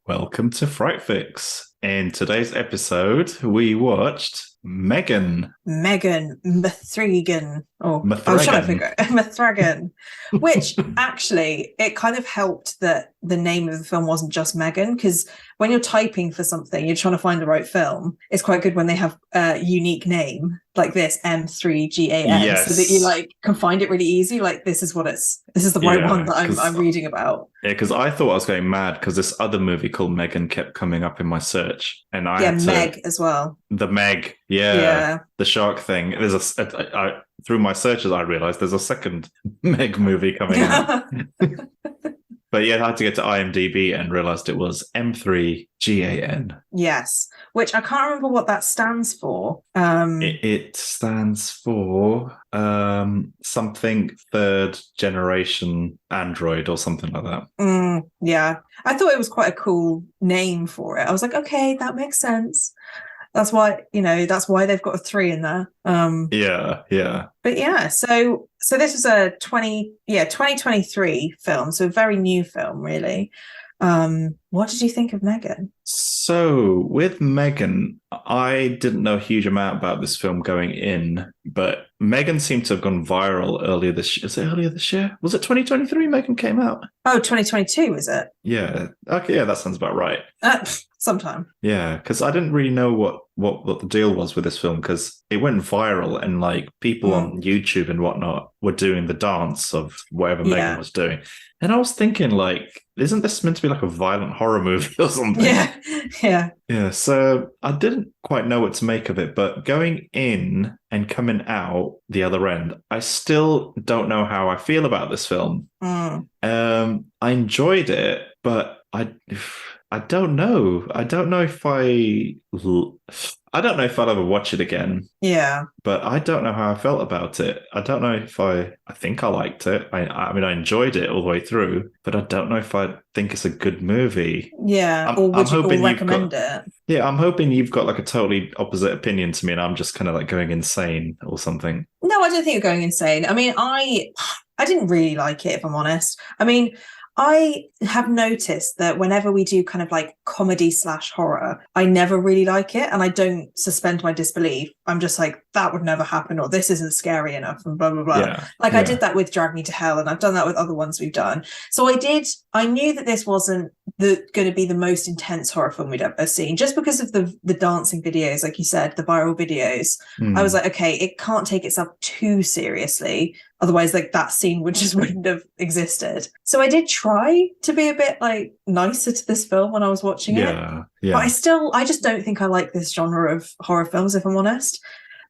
Welcome to Fright Fix. In today's episode, we watched M3gan. M3gan. Oh, I was trying to M3gan. figure it. M3gan. Which actually, it kind of helped that the name of the film wasn't just Megan, because when you're typing for something, you're trying to find the right film. It's quite good when they have a unique name like this, M3gan, so that you can find it really easy. Like this is the right one that I'm reading about. Yeah, because I thought I was going mad because this other movie called Megan kept coming up in my search, and I had to, Meg as well. The Meg, the shark thing. There's through my searches, I realized there's a second Meg movie coming out. But yeah, I had to get to IMDb and realized it was M3gan. Yes, which I can't remember what that stands for. It stands for something third generation Android or something like that. Yeah, I thought it was quite a cool name for it. I was like, okay, that makes sense. That's why they've got a 3 in there. Yeah. But yeah, so this was a 2023 film, so a very new film, really. What did you think of Megan? So with Megan, I didn't know a huge amount about this film going in, but Megan seemed to have gone viral earlier this year. Is it earlier this year? Was it 2023 Megan came out? Oh, 2022, was it? Yeah. Okay, yeah, that sounds about right. Sometime. Yeah, because I didn't really know what the deal was with this film, because it went viral and like people on YouTube and whatnot were doing the dance of whatever Megan was doing. And I was thinking, like, isn't this meant to be like a violent horror movie or something? Yeah. So I didn't quite know what to make of it, but going in and coming out the other end, I still don't know how I feel about this film. I enjoyed it, but I don't know. I don't know if I'll ever watch it again. Yeah. But I don't know how I felt about it. I don't know if I think I liked it. I mean, I enjoyed it all the way through, but I don't know if I think it's a good movie. Yeah. Or would you recommend it? Yeah, I'm hoping you've got like a totally opposite opinion to me and I'm just kind of like going insane or something. No, I don't think you're going insane. I mean, I didn't really like it, if I'm honest. I mean, I have noticed that whenever we do kind of like comedy / horror, I never really like it, and I don't suspend my disbelief. I'm just like, that would never happen, or this isn't scary enough, and blah, blah, blah. I did that with Drag Me to Hell, and I've done that with other ones we've done. So I knew that this wasn't going to be the most intense horror film we'd ever seen, just because of the dancing videos, like you said, the viral videos. I was like, okay, it can't take itself too seriously. Otherwise, like that scene wouldn't have existed. So I did try to be a bit like nicer to this film when I was watching it. But I just don't think I like this genre of horror films, if I'm honest.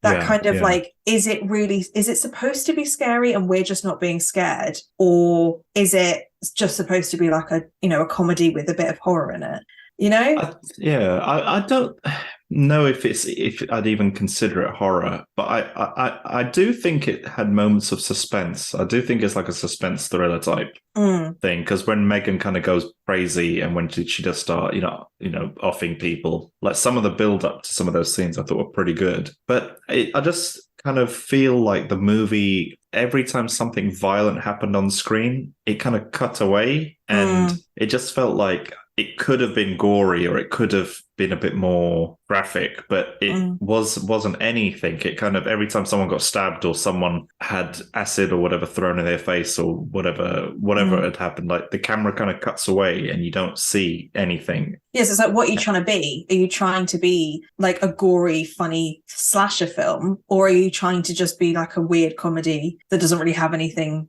Like, is it supposed to be scary and we're just not being scared? Or is it just supposed to be like a comedy with a bit of horror in it? I don't know if I'd even consider it horror, but I do think it had moments of suspense. I do think it's like a suspense thriller type thing, because when Megan kind of goes crazy and when she does start, offing people, like some of the build up to some of those scenes I thought were pretty good. But I just kind of feel like the movie, every time something violent happened on screen, it kind of cut away, and it just felt like it could have been gory or it could have been a bit more graphic, but it wasn't anything. It kind of, every time someone got stabbed or someone had acid or whatever thrown in their face or whatever had happened, like the camera kind of cuts away and you don't see anything. Yes, it's like, what are you trying to be? Are you trying to be like a gory, funny slasher film, or are you trying to just be like a weird comedy that doesn't really have anything,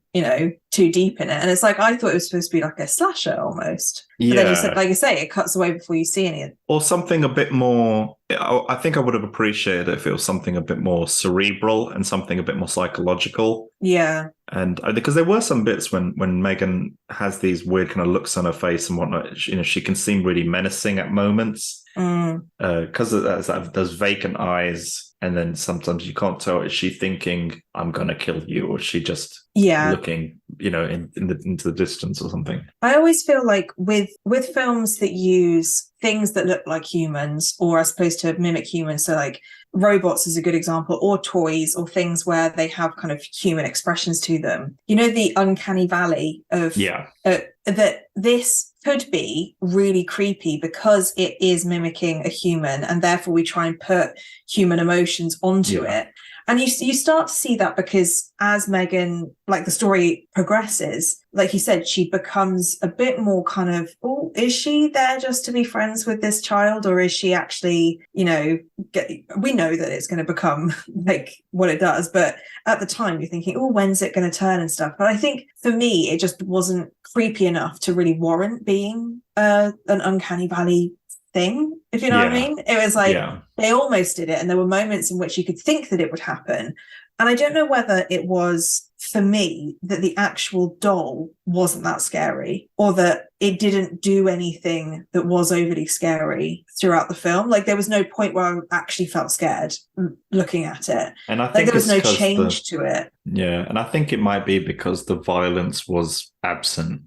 too deep in it? And it's like, I thought it was supposed to be like a slasher almost. But then you said, like you say, it cuts away before you see any of it. Or something a bit more, I think I would have appreciated it if it was something a bit more cerebral and something a bit more psychological. Yeah. And because there were some bits when Megan has these weird kind of looks on her face and whatnot, she can seem really menacing at moments. Because those vacant eyes, and then sometimes you can't tell, is she thinking I'm gonna kill you, or is she just looking into the distance or something? I always feel like with films that use things that look like humans, or are supposed to mimic humans, so like robots is a good example, or toys, or things where they have kind of human expressions to them, the uncanny valley of that this could be really creepy because it is mimicking a human, and therefore we try and put human emotions onto it. And you start to see that because as M3gan, like the story progresses, like you said, she becomes a bit more kind of, oh, is she there just to be friends with this child? Or is she actually, we know that it's going to become like what it does. But at the time you're thinking, oh, when's it going to turn and stuff? But I think for me, it just wasn't creepy enough to really warrant being an uncanny valley thing, if you know what I mean. It was like they almost did it, and there were moments in which you could think that it would happen. And I don't know whether it was for me that the actual doll wasn't that scary, or that it didn't do anything that was overly scary throughout the film. Like there was no point where I actually felt scared looking at it, and I think there was no change to it. Yeah, and I think it might be because the violence was absent,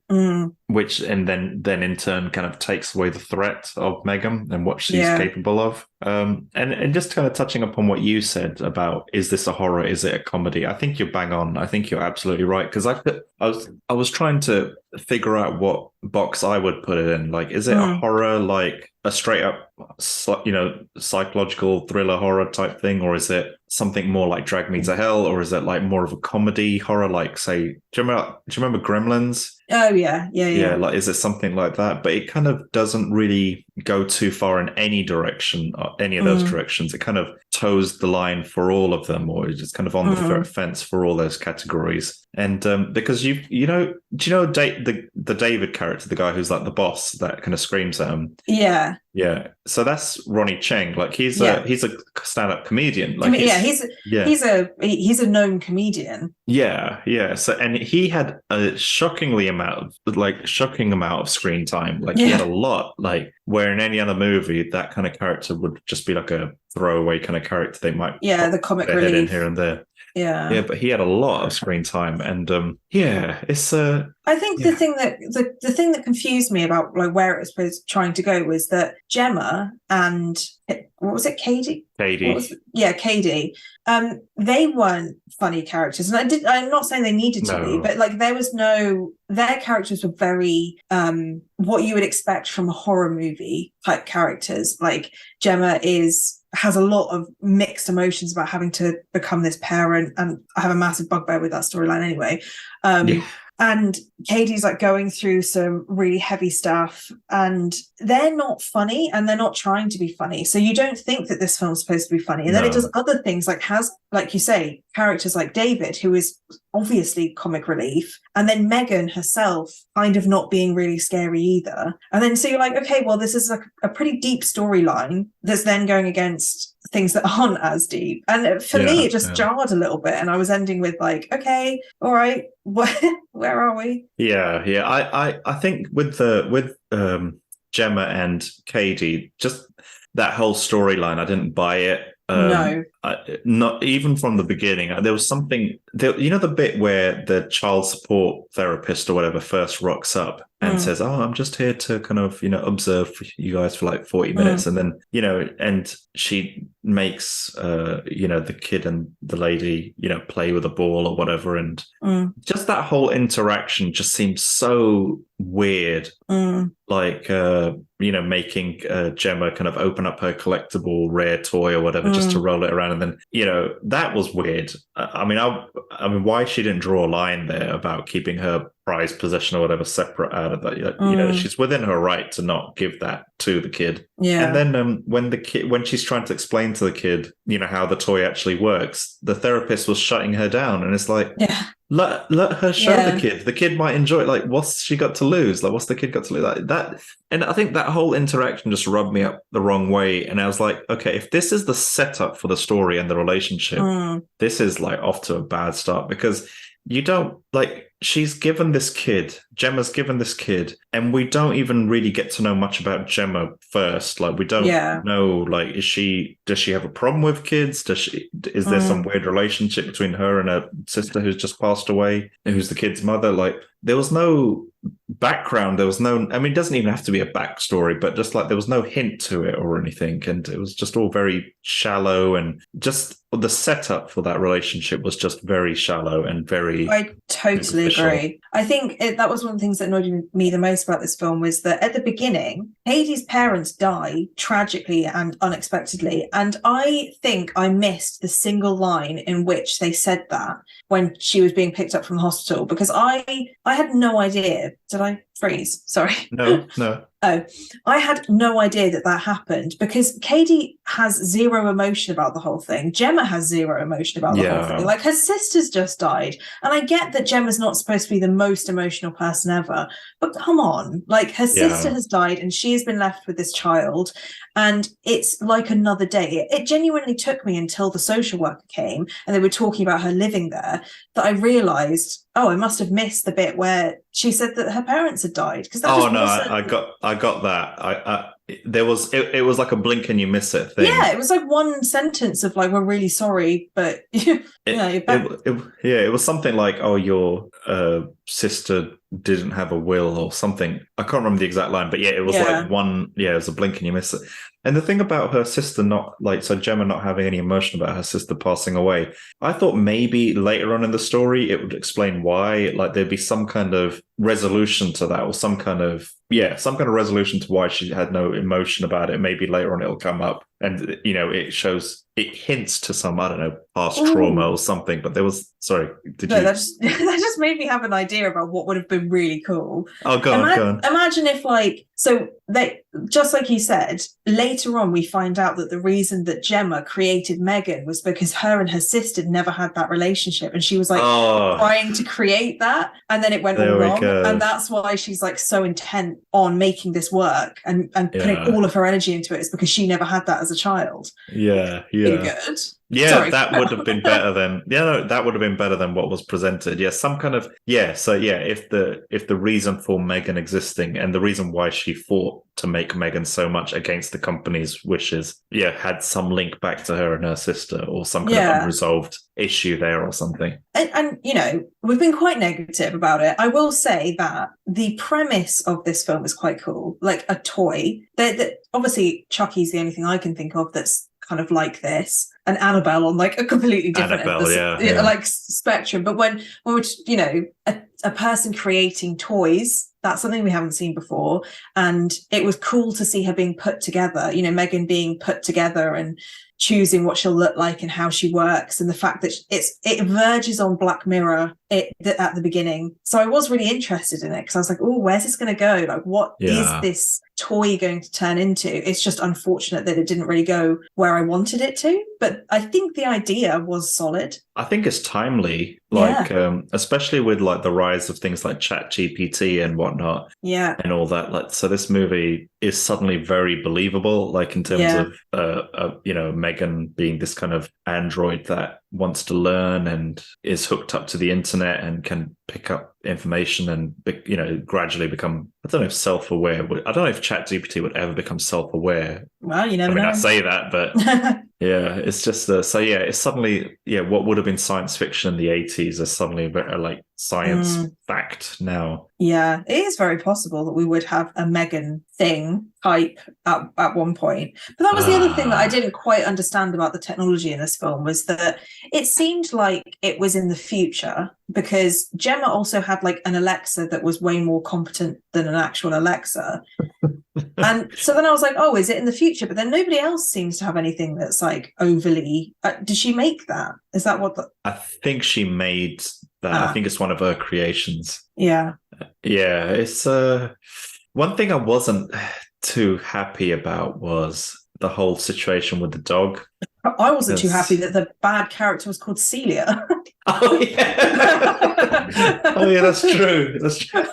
which and then in turn kind of takes away the threat of M3gan and what she's capable of. And just kind of touching upon what you said about, is this a horror? Is it a comedy? I think you're bang on. I think you're absolutely right, because I was trying to figure out what box I would put it in. Like, is it a horror, like a straight up, psychological thriller horror type thing, or is it something more like Drag Me to Hell, or is it like more of a comedy horror, like say, do you remember Gremlins? Oh yeah. Like, is it something like that? But it kind of doesn't really go too far in any direction, any of those directions. It kind of toes the line for all of them, or it's just kind of on the fence for all those categories. And because do you know the David character, the guy who's like the boss that kind of screams at him? Yeah. So that's Ronnie Cheng. Like he's a stand-up comedian. Like he's a known comedian. Yeah. So, and he had a shocking amount of screen time. Like he had a lot. Like where in any other movie, that kind of character would just be like a throwaway kind of character. They might the comic relief in here and there. Yeah, but he had a lot of screen time, and it's. I think the thing that confused me about like where it was trying to go was that Gemma and what was it, Katie? Katie. They weren't funny characters, and I'm not saying they needed to be, but like their characters were very what you would expect from a horror movie type characters. Like Gemma has a lot of mixed emotions about having to become this parent, and I have a massive bugbear with that storyline anyway. And Katie's like going through some really heavy stuff, and they're not funny, and they're not trying to be funny. So you don't think that this film's supposed to be funny. And then it does other things, like has, like you say, characters like David, who is obviously comic relief, and then M3gan herself kind of not being really scary either. And then so you're like, okay, well, this is like a pretty deep storyline that's then going against things that aren't as deep. And for me, it just jarred a little bit. And I was ending with like, okay, all right, where are we? I think with Gemma and Katie, just that whole storyline, I didn't buy it. Not even from the beginning. There was something, the bit where the child support therapist or whatever first rocks up and says, oh, I'm just here to kind of, observe you guys for like 40 minutes. And then, and she makes, the kid and the lady, play with a ball or whatever. And just that whole interaction just seems so weird. Like, making Gemma kind of open up her collectible rare toy or whatever just to roll it around. And then, that was weird. I mean, why she didn't draw a line there about keeping her prized possession or whatever separate out of that. She's within her right to not give that to the kid. And then when she's trying to explain to the kid, how the toy actually works, the therapist was shutting her down, and it's like, let her show the kid. The kid might enjoy it. Like, what's she got to lose? Like, what's the kid got to lose? Like that. And I think that whole interaction just rubbed me up the wrong way. And I was like, okay, if this is the setup for the story and the relationship, this is like off to a bad start, because you don't she's given this kid, Gemma's given this kid, and we don't even really get to know much about Gemma first. Like, we don't know, like, does she have a problem with kids? Is there some weird relationship between her and her sister who's just passed away, who's the kid's mother? Like, there was no background. There was no, it doesn't even have to be a backstory, but just like there was no hint to it or anything. And it was just all very shallow and just the setup for that relationship was just very shallow and very. I totally agree. I think that was one of the things that annoyed me the most about this film, was that at the beginning, Katie's parents die tragically and unexpectedly. And I think I missed the single line in which they said that when she was being picked up from the hospital, because I had no idea. Did I freeze? Sorry. No. Oh, I had no idea that happened, because Katie has zero emotion about the whole thing. Gemma has zero emotion about the whole thing. Like, her sister's just died. And I get that Gemma's not supposed to be the most emotional person ever, but come on, like, her sister has died and she has been left with this child, and it's like another day. It genuinely took me until the social worker came and they were talking about her living there that I realised, oh, I must have missed the bit where she said that her parents had died. Because I got that. There was it was like a blink and you miss it thing. Yeah, it was like one sentence of like, we're really sorry, but you're back. It was something like, oh, your sister didn't have a will or something. I can't remember the exact line, but it was like one. Yeah, it was a blink and you miss it. And the thing about her sister Gemma not having any emotion about her sister passing away, I thought maybe later on in the story it would explain why, like there'd be some kind of resolution to that, or some kind of resolution to why she had no emotion about it. Maybe later on it'll come up, and it hints to some, I don't know, past trauma or something. But there was, sorry, that just made me have an idea about what would have been really cool. Oh, go on. Imagine if, like, so they, just like you said, later on we find out that the reason that Gemma created M3gan was because her and her sister never had that relationship, and she was like trying to create that, and then it went all wrong, and that's why she's like so intent on making this work and putting all of her energy into it, is because she never had that as a child. Really good. Yeah, Sorry. that would have been better than that would have been better than what was presented. Yeah, some kind of So if the reason for M3gan existing and the reason why she fought to make M3gan so much against the company's wishes, had some link back to her and her sister, or some kind of unresolved issue there or something. And we've been quite negative about it. I will say that the premise of this film is quite cool, like a toy. That obviously Chucky's the only thing I can think of that's kind of like this, and Annabelle on like a completely different like spectrum. But when we're a person creating toys, that's something we haven't seen before, and it was cool to see her being put together, M3gan being put together and choosing what she'll look like and how she works, and the fact that it verges on Black Mirror at the beginning. So I was really interested in it, because I was like, oh, where's this going to go? Like, what is this toy going to turn into? It's just unfortunate that it didn't really go where I wanted it to, but I think the idea was solid. I think it's timely, especially with like the rise of things like ChatGPT and whatnot, and all that. Like, so this movie is suddenly very believable, like in terms of M3gan being this kind of android that wants to learn and is hooked up to the internet and can pick up information and gradually become, I don't know if self-aware. I don't know if ChatGPT would ever become self-aware. Well, you never know. I say that, but it's just it's suddenly what would have been science fiction in the 80s is suddenly a bit like science fact now. Yeah, it is very possible that we would have a M3gan thing type at one point. But that was the other thing that I didn't quite understand about the technology in this film, was that it seemed like it was in the future, because Gemma also had like an Alexa that was way more competent than an actual Alexa. And so then I was like, oh, is it in the future? But then nobody else seems to have anything that's like overly... did she make that? Is that what I think she made that. I think it's one of her creations. Yeah. It's one thing I wasn't too happy about was the whole situation with the dog. I wasn't too happy that the bad character was called Celia. Oh yeah, that's true. That's true.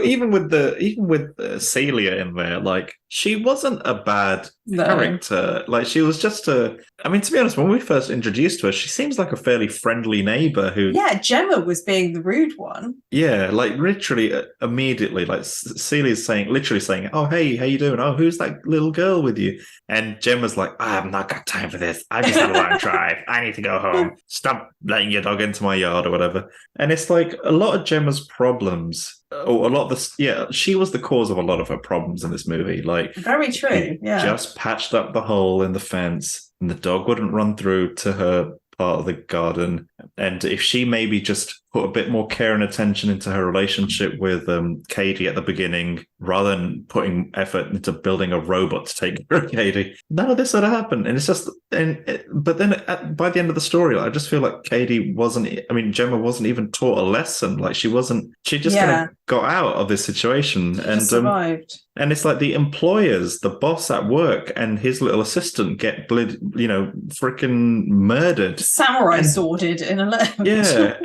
Even with Celia in there, like, she wasn't a bad character. Like, she was just to be honest, when we first introduced her, she seems like a fairly friendly neighbor who. Yeah, Gemma was being the rude one. Yeah, like literally immediately, like Celia's literally saying, "Oh, hey, how you doing? Oh, who's that little girl with you?" And Gemma's like, "I have not got time for this. I just had a long drive. I need to go home. Stop letting your dog into my yard," or whatever. And it's like a lot of Gemma's problems, or a lot of this, she was the cause of a lot of her problems in this movie. Like, very true. Yeah, just patched up the hole in the fence, and the dog wouldn't run through to her part of the garden. And if she maybe just put a bit more care and attention into her relationship with Katie at the beginning, rather than putting effort into building a robot to take care of Katie, none of this would have happened. And it's just, but then by the end of the story, I just feel like Gemma wasn't even taught a lesson. Like she just kind of got out of this situation and survived. And it's like the employers, the boss at work and his little assistant get freaking murdered. Samurai sworded in a letter. Yeah,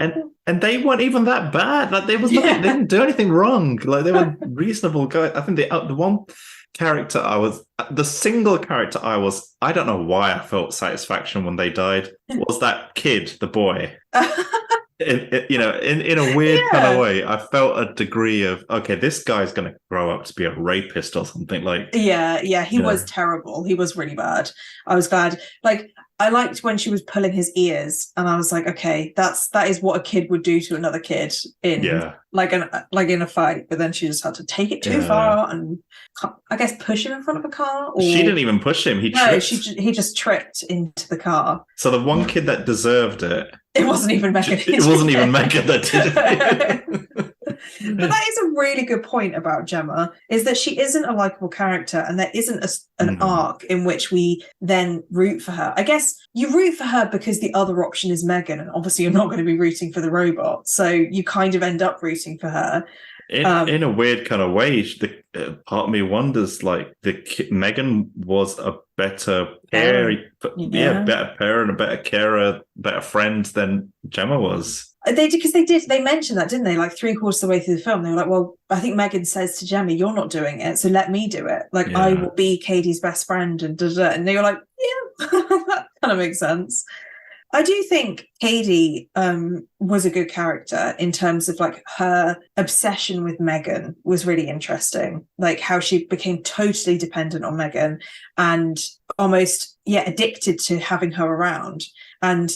and they weren't even that bad. Like they didn't do anything wrong. Like they were reasonable guys. I think the one character the single character I don't know why I felt satisfaction when they died, was that kid, the boy. In a weird kind of way, I felt a degree of, okay, this guy's going to grow up to be a rapist or something. Like, he was terrible. He was really bad. I was glad. Like, I liked when she was pulling his ears, and I was like, okay, that is what a kid would do to another kid in in a fight. But then she just had to take it too far and, I guess, push him in front of a car. Or... She didn't even push him. He just tripped into the car. So the one kid that deserved it. It wasn't even Megan. It wasn't even Megan that did it. But that is a really good point about Gemma, is that she isn't a likable character, and there isn't an arc in which we then root for her. I guess you root for her because the other option is Megan, and obviously you're not going to be rooting for the robot, so you kind of end up rooting for her. In a weird kind of way, part of me wonders, like, Megan was a better pair, better pair and a better carer, better friend than Gemma was. They mentioned that, didn't they? Like 3/4 of the way through the film, they were like, well, I think Megan says to Gemma, you're not doing it, so let me do it. Like, I will be Katie's best friend, and da-da. And they were like, yeah, that kind of makes sense. I do think Katie was a good character in terms of, like, her obsession with Megan was really interesting. Like how she became totally dependent on Megan and almost addicted to having her around. And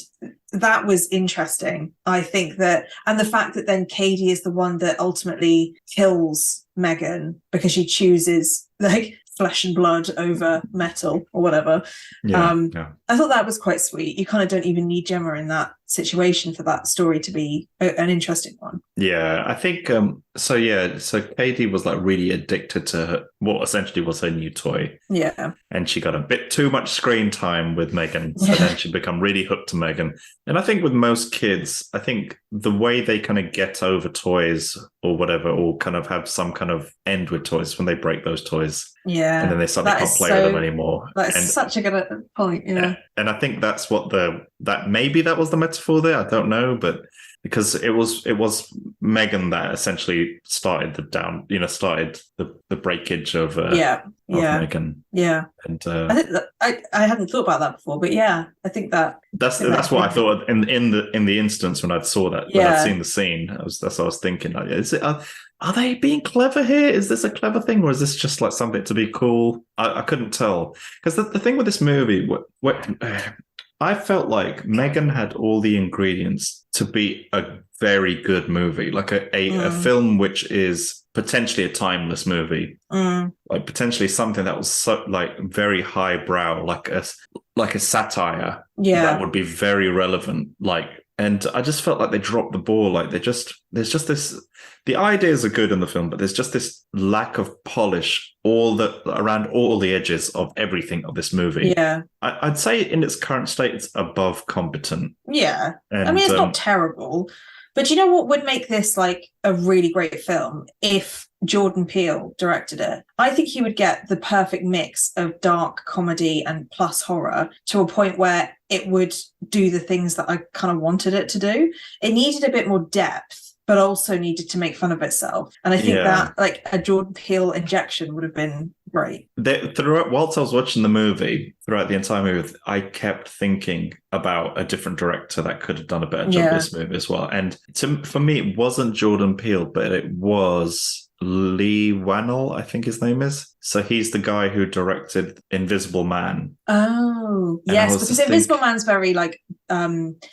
that was interesting. I think that, and the fact that then Katie is the one that ultimately kills Megan because she chooses, like, flesh and blood over metal or whatever. I thought that was quite sweet. You kind of don't even need Gemma in that situation for that story to be an interesting one. I think so Katie was, like, really addicted to what essentially was her new toy, and she got a bit too much screen time with Megan, so then she'd become really hooked to Megan. And I think with most kids, I think the way they kind of get over toys or whatever, or kind of have some kind of end with toys, when they break those toys, and then they suddenly can't play with them anymore. That's such a good point. And I think that's what maybe that was the metaphor there. I don't know, but because it was Megan that essentially started the breakage of Megan. Yeah. And I think that I hadn't thought about that before, but I think that's what I thought in the instance when I saw that. When I'd seen the scene, that's what I was thinking. Like, are they being clever here? Is this a clever thing, or is this just like something to be cool? I couldn't tell, because the thing with this movie, I felt like Megan had all the ingredients to be a very good movie, like a film which is potentially a timeless movie, like potentially something that was so, like, very highbrow, like a satire that would be very relevant. Like, and I just felt like they dropped the ball. Like, there's just this. The ideas are good in the film, but there's just this lack of polish around all the edges of everything of this movie. Yeah, I'd say in its current state, it's above competent. Yeah, and, I mean, it's not terrible, but you know what would make this, like, a really great film? If Jordan Peele directed it, I think he would get the perfect mix of dark comedy and plus horror to a point where it would do the things that I kind of wanted it to do. It needed a bit more depth, but also needed to make fun of itself. And I think that, like, a Jordan Peele injection would have been great. Whilst I was watching the movie, throughout the entire movie, I kept thinking about a different director that could have done a better job of this movie as well. And for me, it wasn't Jordan Peele, but it was Lee Wannell, I think his name is. So he's the guy who directed Invisible Man. Oh, And I yes, was because just Invisible Man's very like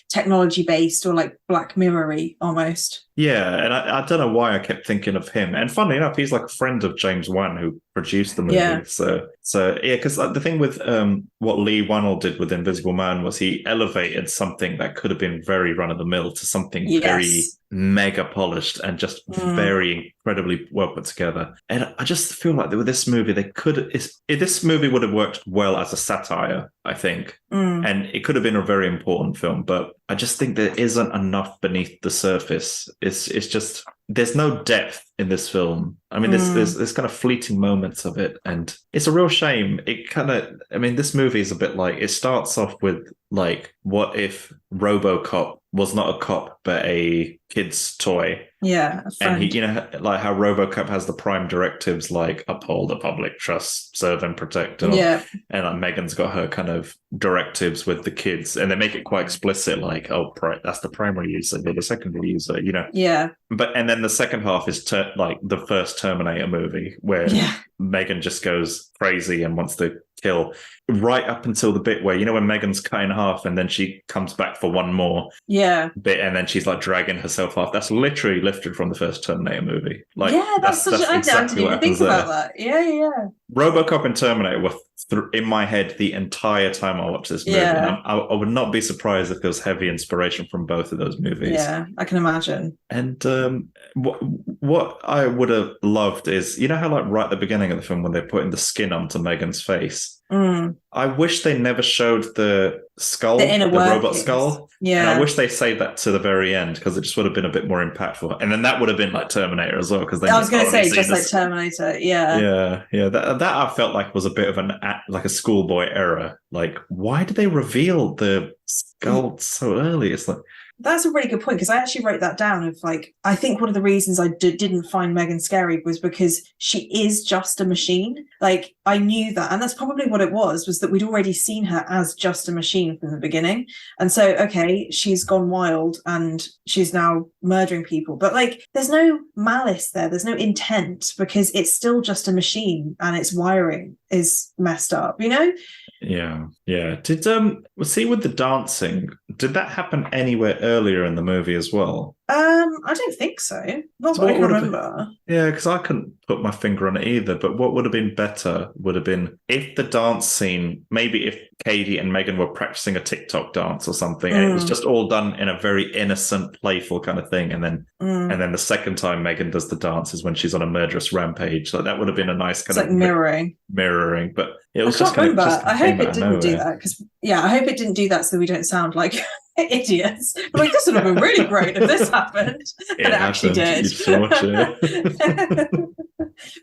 technology based or like Black Mirror-y almost. Yeah, and I don't know why I kept thinking of him. And funnily enough, he's like a friend of James Wan who produced the movie. Yeah. So yeah, because like, the thing with what Lee Wannell did with Invisible Man was he elevated something that could have been very run of the mill to something very mega polished and just very incredibly well put together. And I just feel like with this movie, this movie would have worked well as a satire, I think. And it could have been a very important film, but I just think there isn't enough beneath the surface. It's just there's no depth in this film. I mean, there's kind of fleeting moments of it, and it's a real shame. This movie is a bit like, it starts off with like, what if RoboCop was not a cop but a kid's toy? Yeah, and he, like how RoboCop has the prime directives like uphold the public trust, serve and protect, and like Megan's got her kind of directives with the kids, and they make it quite explicit, like, oh, that's the primary user, they're the secondary user, But and then the second half is like the first Terminator movie where Megan just goes crazy and wants to kill, right up until the bit where when Megan's cut in half and then she comes back for one more bit and then she's like dragging herself off. That's literally lifted from the first Terminator movie. Like, that's exactly I didn't even think about that. RoboCop and Terminator were in my head the entire time I watched this movie. And I would not be surprised if there was heavy inspiration from both of those movies. Yeah, I can imagine. And what I would have loved is, how like right at the beginning of the film when they're putting the skin onto Megan's face, I wish they never showed the skull, the robot skull. Yeah. And I wish they saved that to the very end, because it just would have been a bit more impactful. And then that would have been like Terminator as well. Because I was going to say, just like Terminator. Yeah. That I felt like was a bit of a schoolboy error. Like, why did they reveal the skull so early? It's like, that's a really good point, because I actually wrote that down of like, I think one of the reasons I didn't find Megan scary was because she is just a machine. Like, I knew that, and that's probably what it was that we'd already seen her as just a machine from the beginning. And so, okay, she's gone wild and she's now murdering people, but like, there's no malice there, there's no intent, because it's still just a machine and its wiring is messed up, Yeah. Did see with the dancing, did that happen anywhere earlier in the movie as well? I don't think so. Not what I can remember. Yeah, because I couldn't put my finger on it either. But what would have been better would have been if the dance scene, maybe if Katie and Megan were practicing a TikTok dance or something, and it was just all done in a very innocent, playful kind of thing. And then the second time Megan does the dance is when she's on a murderous rampage. Like, that would have been a nice kind of like mirroring. But it was I can't remember. I hope it didn't do that, because I hope it didn't do that so we don't sound like idiots. Like, this would have been really great if this happened. And it actually did.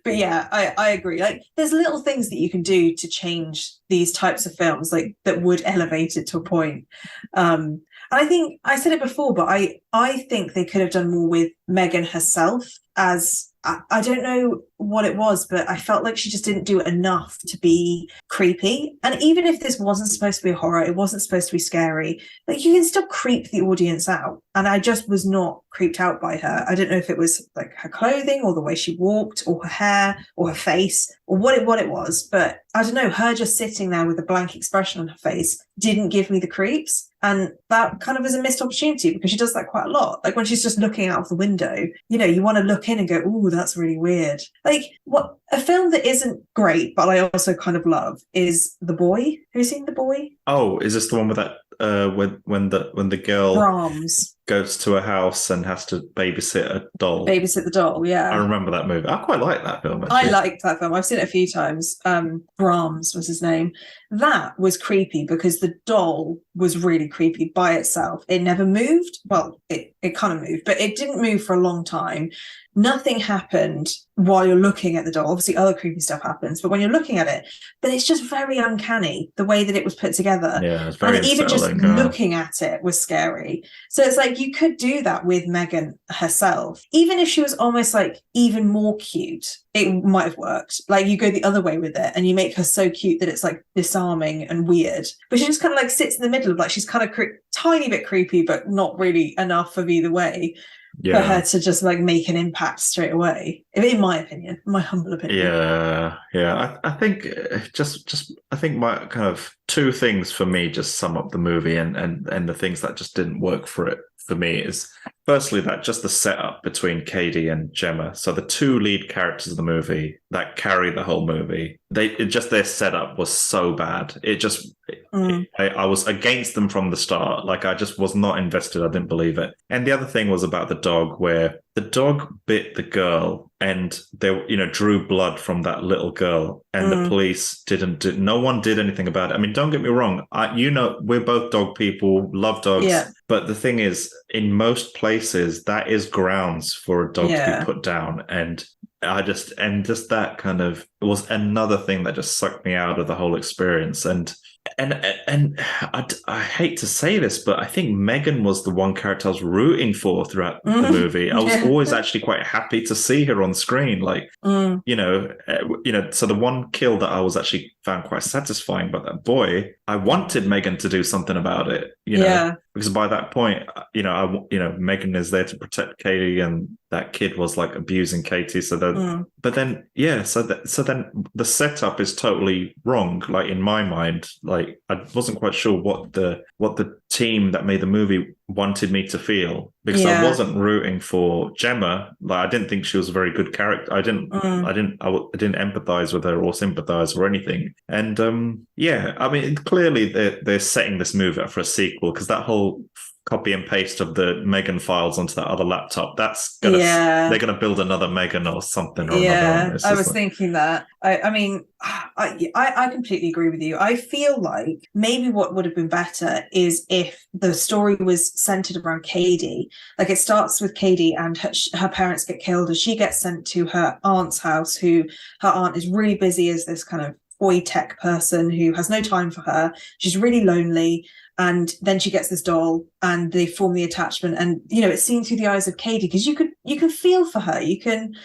But yeah, I agree. Like, there's little things that you can do to change these types of films, like, that would elevate it to a point. And I think I said it before, but I think they could have done more with Megan herself. As I don't know what it was, but I felt like she just didn't do enough to be creepy. And even if this wasn't supposed to be a horror, it wasn't supposed to be scary, like, you can still creep the audience out. And I just was not creeped out by her. I don't know if it was like her clothing or the way she walked or her hair or her face or what it was, but I don't know, her just sitting there with a blank expression on her face didn't give me the creeps. And that kind of is a missed opportunity, because she does that quite a lot. Like, when she's just looking out of the window, you want to look in and go, ooh, that's really weird. Like, what a film that isn't great, but I also kind of love, is The Boy. Have you seen The Boy? Oh, is this the one with that when the girl Brahms goes to a house and has to babysit a doll? Babysit the doll, yeah. I remember that movie. I quite like that film, actually. I liked that film. I've seen it a few times. Brahms was his name. That was creepy because the doll was really creepy by itself. It never moved. Well, it kind of moved, but it didn't move for a long time. Nothing happened while you're looking at the doll. Obviously, other creepy stuff happens, but when you're looking at it, but it's just very uncanny the way that it was put together. Yeah, it's very even just looking at it was scary. So it's like, you could do that with Megan herself. Even if she was almost like even more cute, it might have worked. Like, you go the other way with it and you make her so cute that it's like disarming and weird. But she just kind of like sits in the middle of, like, she's kind of tiny bit creepy, but not really enough of either way. for her to just like make an impact straight away, in my opinion, my humble opinion. I think I think my kind of two things for me just sum up the movie and the things that just didn't work for it for me is firstly that just the setup between Katie and Gemma. So the two lead characters of the movie that carry the whole movie, their setup was so bad. I was against them from the start. Like I just was not invested. I didn't believe it. And the other thing was about the dog, where the dog bit the girl and they, drew blood from that little girl, and the police no one did anything about it. I mean, don't get me wrong. We're both dog people, love dogs. Yeah. But the thing is, in most places, that is grounds for a dog to be put down. And just that kind of was another thing that just sucked me out of the whole experience. And I hate to say this, but I think M3gan was the one character I was rooting for throughout the movie. I was always actually quite happy to see her on screen. Like, so the one kill that I was actually found quite satisfying about that boy, I wanted M3gan to do something about it, because by that point, M3gan is there to protect Katie, and that kid was like abusing Katie. So then, but then, so then the setup is totally wrong. Like in my mind, like I wasn't quite sure what the team that made the movie wanted me to feel, because I wasn't rooting for Gemma. Like I didn't think she was a very good character. I didn't empathize with her or sympathize or anything. And I mean, clearly they're setting this movie up for a sequel, because that whole copy and paste of the M3gan files onto that other laptop, they're gonna build another M3gan or something. I was thinking that. I mean, I completely agree with you. I feel like maybe what would have been better is if the story was centered around Katie. Like it starts with Katie and her parents get killed, and she gets sent to her aunt's house, who her aunt is really busy as this kind of toy tech person who has no time for her. She's really lonely. And then she gets this doll and they form the attachment, and it's seen through the eyes of Katie, because you can feel for her, you can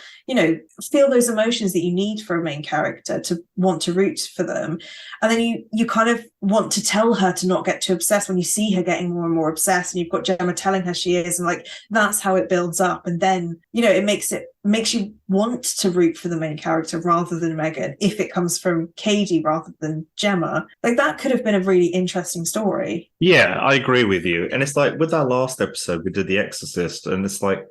feel those emotions that you need for a main character to want to root for them. And then you kind of want to tell her to not get too obsessed when you see her getting more and more obsessed, and you've got Gemma telling her she is, and like that's how it builds up. And then it makes you want to root for the main character rather than M3gan, if it comes from Katie rather than Gemma. Like that could have been a really interesting story. Yeah, I agree with you. And it's like with our last episode, we did The Exorcist, and it's like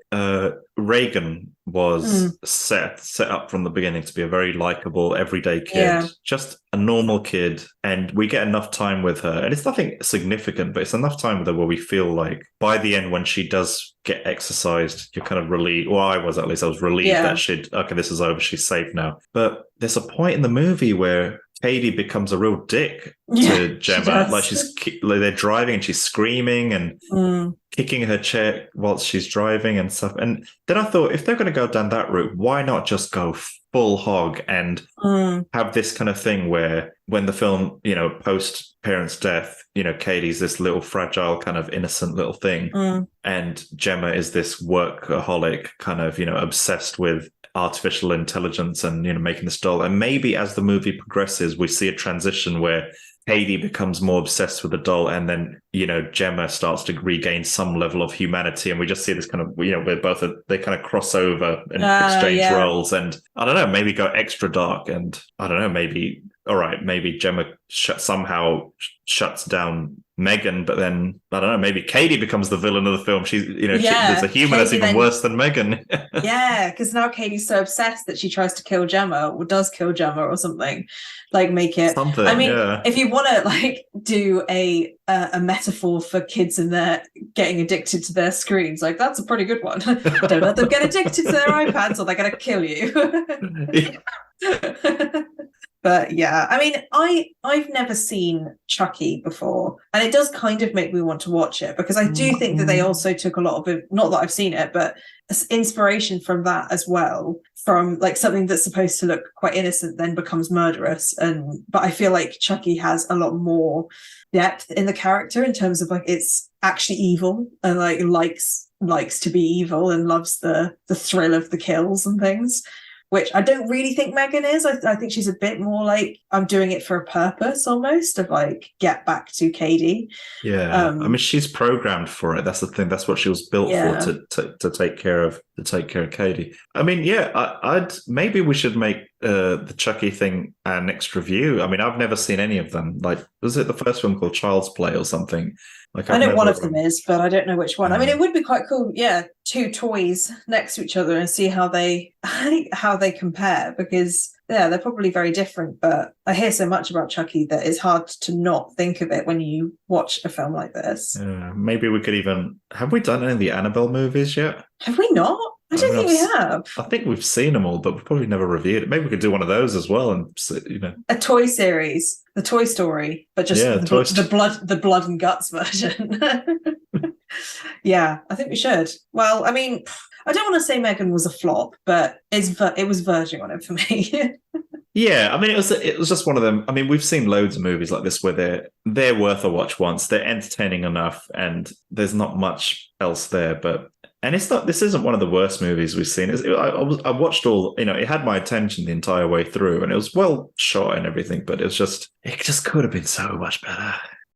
Reagan was set up from the beginning to be a very likable, everyday kid, just a normal kid. And we get enough time with her, and it's nothing significant, but it's enough time with her where we feel like by the end, when she does get exorcised, you're kind of relieved. Well, I was relieved that this is over, she's safe now. But there's a point in the movie where Katie becomes a real dick to Gemma. They're driving and she's screaming and kicking her chair whilst she's driving and stuff. And then I thought, if they're going to go down that route, why not just go full hog and have this kind of thing where when the film, post parents' death, Katie's this little fragile kind of innocent little thing, and Gemma is this workaholic kind of, obsessed with artificial intelligence and making this doll. And maybe as the movie progresses, we see a transition where Katie becomes more obsessed with the doll, and then Gemma starts to regain some level of humanity, and we just see this kind of where they kind of cross over and exchange roles. And I don't know, maybe go extra dark, and I don't know, maybe Gemma somehow shuts down M3gan, but then I don't know, maybe Katie becomes the villain of the film. She's there's a human that's even worse than M3gan. Because now Katie's so obsessed that she tries to kill Gemma, or does kill Gemma or something. Like make it something. I mean, if you want to like do a metaphor for kids and their getting addicted to their screens, like that's a pretty good one. Don't let them get addicted to their iPads, or they're gonna kill you. But yeah, I mean, I've never seen Chucky before, and it does kind of make me want to watch it, because I do think that they also took a lot of it, not that I've seen it, but inspiration from that as well, from like something that's supposed to look quite innocent then becomes murderous. But I feel like Chucky has a lot more depth in the character in terms of like it's actually evil and like likes to be evil and loves the thrill of the kills and things. which I don't really think M3gan is. I think she's a bit more like, I'm doing it for a purpose almost, of like, get back to Katie. Yeah, I mean, she's programmed for it. That's the thing. That's what she was built for, to take care of Katie. I mean, yeah, I'd maybe we should make the Chucky thing our next review. I mean, I've never seen any of them. Like, was it the first one called Child's Play or something? Like, I know one of them is, but I don't know which one. I mean, it would be quite cool, yeah, 2 toys next to each other and see how they compare, because they're probably very different. But I hear so much about Chucky that it's hard to not think of it when you watch a film like this. Maybe we could even, have we done any of the Annabelle movies yet? Have we not? I don't think we have. I think we've seen them all, but we've probably never reviewed it. Maybe we could do one of those as well, and a toy series, the Toy Story, but just the blood and guts version. Yeah, I think we should. Well, I mean, I don't want to say M3gan was a flop, but it was verging on it for me. Yeah, I mean, it was just one of them. I mean, we've seen loads of movies like this where they're worth a watch once. They're entertaining enough, and there's not much else there. And it's not. This isn't one of the worst movies we've seen. I watched all. It had my attention the entire way through, and it was well shot and everything. But it just could have been so much better.